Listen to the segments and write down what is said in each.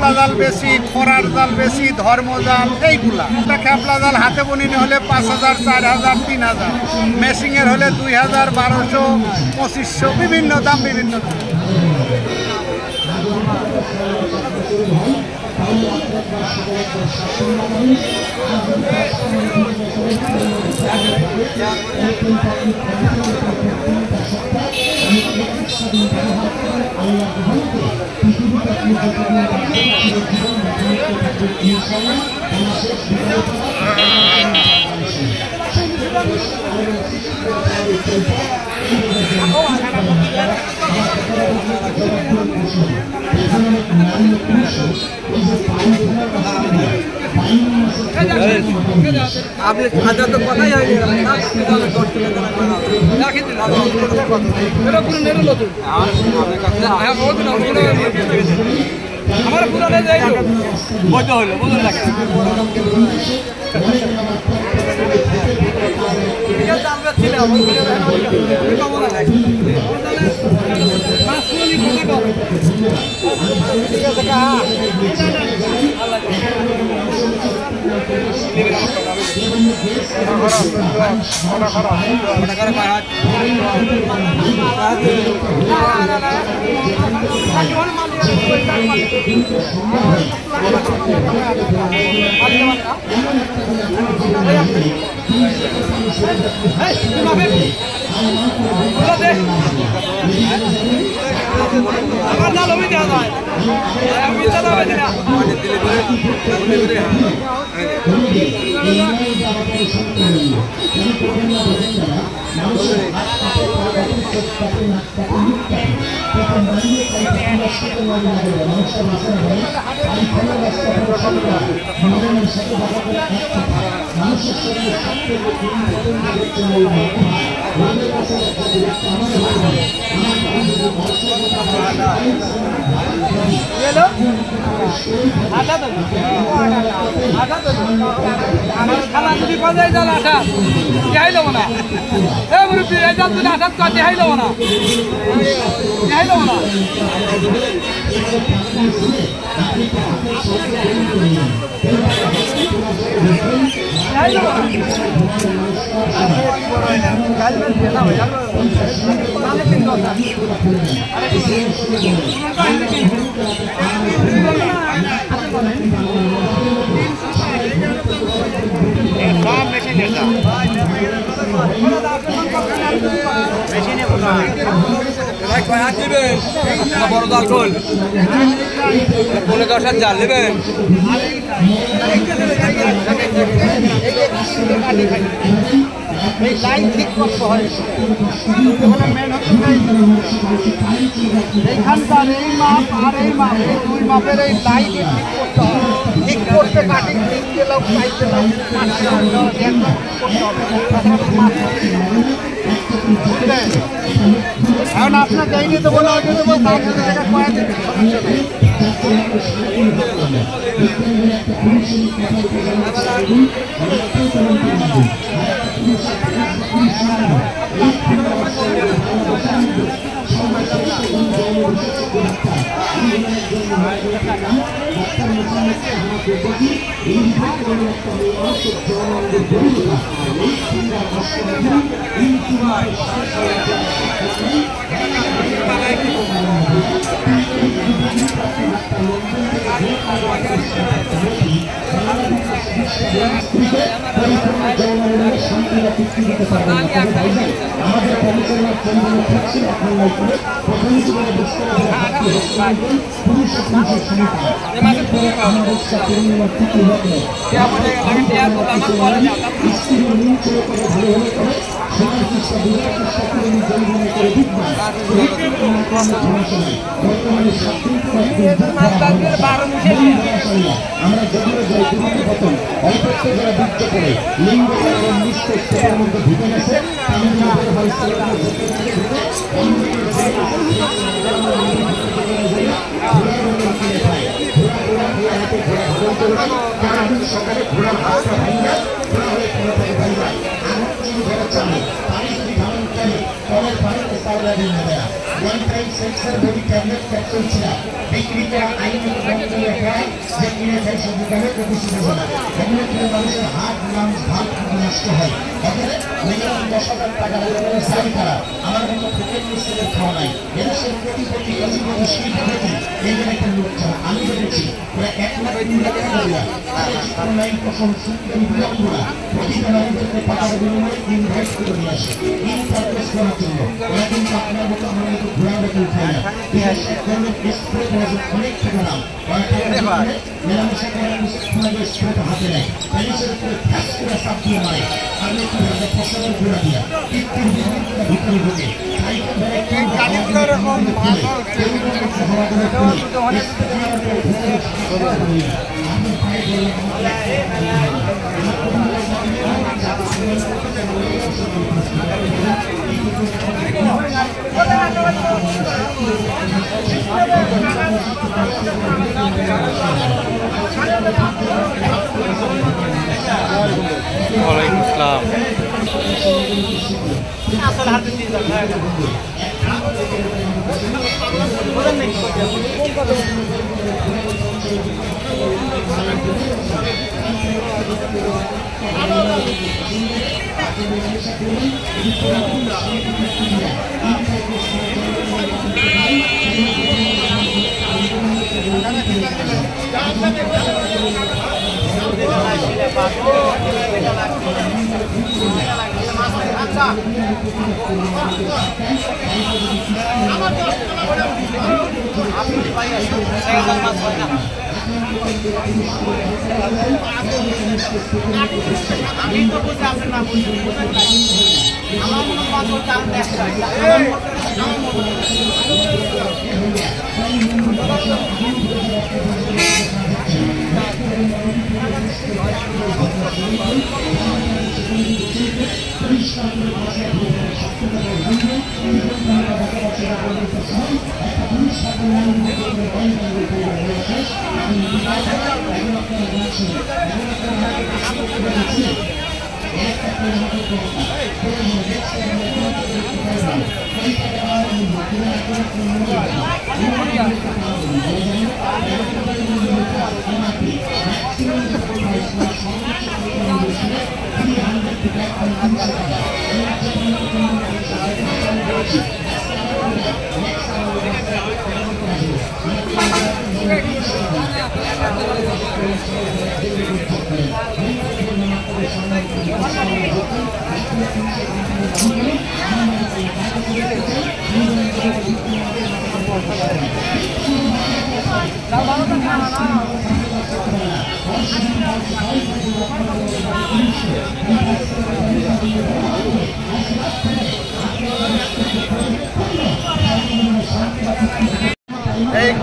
খ্যাপলা জাল বেশি, খোরার জাল বেশি, ধর্ম জাল এইগুলা। একটা খ্যাপলা জাল হাতে বনিনি হলে 5,000, 4,000, 3,000, মেশিংয়ের হলে 2,000, 1,200, 2,500, বিভিন্ন দাম বিভিন্ন দাম। আপনি খাদ্য তো কথাই হয়নি আমার পুরানো যাই বৈধ হইলো বুঝুন না আমার না লবি দেওয়া যায় আমি মিথ্যা দাও না খানা যদি বাজাই যান আঠা দেখাই দেবো না মুরব্বী এই যান যদি আঠা দেখাই দেবো না দেখাই দেবো না বড় জাল খোল 15-10 জাল নেবেন এই লাইন ঠিক করতে হয়। মেন হচ্ছে এইখানকার এই মাপ আর এই মাপ, এই দুই মাপের এই লাইন ঠিক করতে হয়। ঠিক করতে কাটিং ঠিক গেলেও সাইড গেলেও করতে হবে। এখন আপনার যাইনি তো বলে ওইটা দেবো তার সাথে দেখা কয়া দিতে সমস্যা নেই।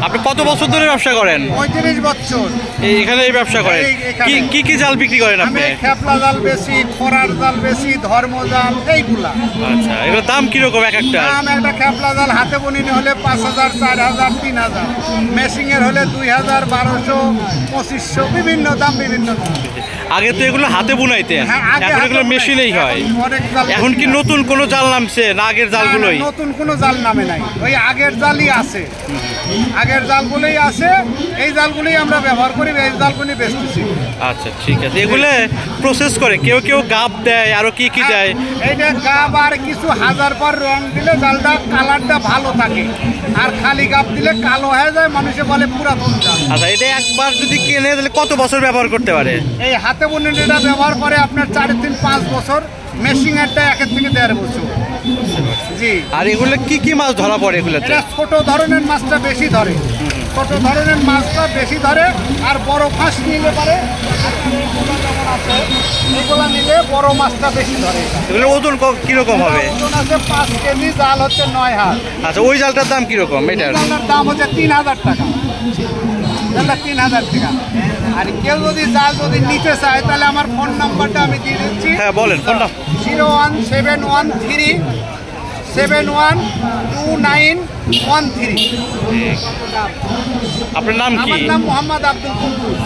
আপনি কত বছর ধরে ব্যবসা করেন? 35 বছর এখানে এই ব্যবসা করেন। কি কি জাল বিক্রি করেন আপনি? খেপলা জাল বেশি, খরার জাল বেশি, ধর্ম জাল, এইগুলা। আচ্ছা, এগুলোর দাম কিরকম এক একটা? দাম একটা খেপলা জাল হাতে বুনিনি হলে 5000, 4000, 3000, মেশিংয়ের হলে 2000, 1200, 2500, বিভিন্ন দাম বিভিন্ন। আগে তো এগুলো হাতে বুনাইতেন, এখন এগুলো মেশিনেই হয়। এখন কি নতুন কোনো জাল নামছে না আগের জালগুলোই? নতুন কোনো জাল নামে নাই, ওই আগের জালই আছে, আগের জালগুলোই আছে। এই জালগুলোই আমরা ব্যবহার করি, এই জালগুলি বেচতেছি। আচ্ছা, ঠিক আছে। এগুলো প্রসেস করে কেউ কেউ গাব দেয়, আরো কি কি দেয়? এইটা গাব আর কিছু হাজার পর রং দিলে জালটা কালারটা ভালো থাকে, আর খালি গাব দিলে কালো হয়ে যায়, মানুষে বলে পুরাতন জাল। আচ্ছা, এটা একবার যদি কেনে তাহলে কত বছর ব্যবহার করতে পারে? এই হাতে বুনিটা ব্যবহার করে আপনার 4 থেকে 5 বছর, মেশিংয়েরটা 1 থেকে 1.5 বছর। জি। আর এগুলো কি কি মাছ ধরা পড়ে এগুলোতে? ছোট ধরনের মাছটা বেশি ধরে, ছোট ধরনের মাছটা বেশি ধরে, আর বড় মাছ নিলে পারে এগুলো নিলে বড় মাছটা বেশি ধরে। এগুলো ওজন কিরকম হবে? ওজন আছে 5 কেজি, জাল হচ্ছে 9 হাত। আচ্ছা, ওই জালটার দাম কিরকম? এটার দাম হচ্ছে 3000 টাকা, 3000 টাকা। আর কেউ যদি জাল যদি নিতে চায় তাহলে আমার ফোন নাম্বারটা আমি দিয়ে দিচ্ছি। হ্যাঁ, বলেন ফোনটা। 01713 712913। আপনার নাম কি? আমার নাম মোহাম্মদ আব্দুল কুদ্দুস।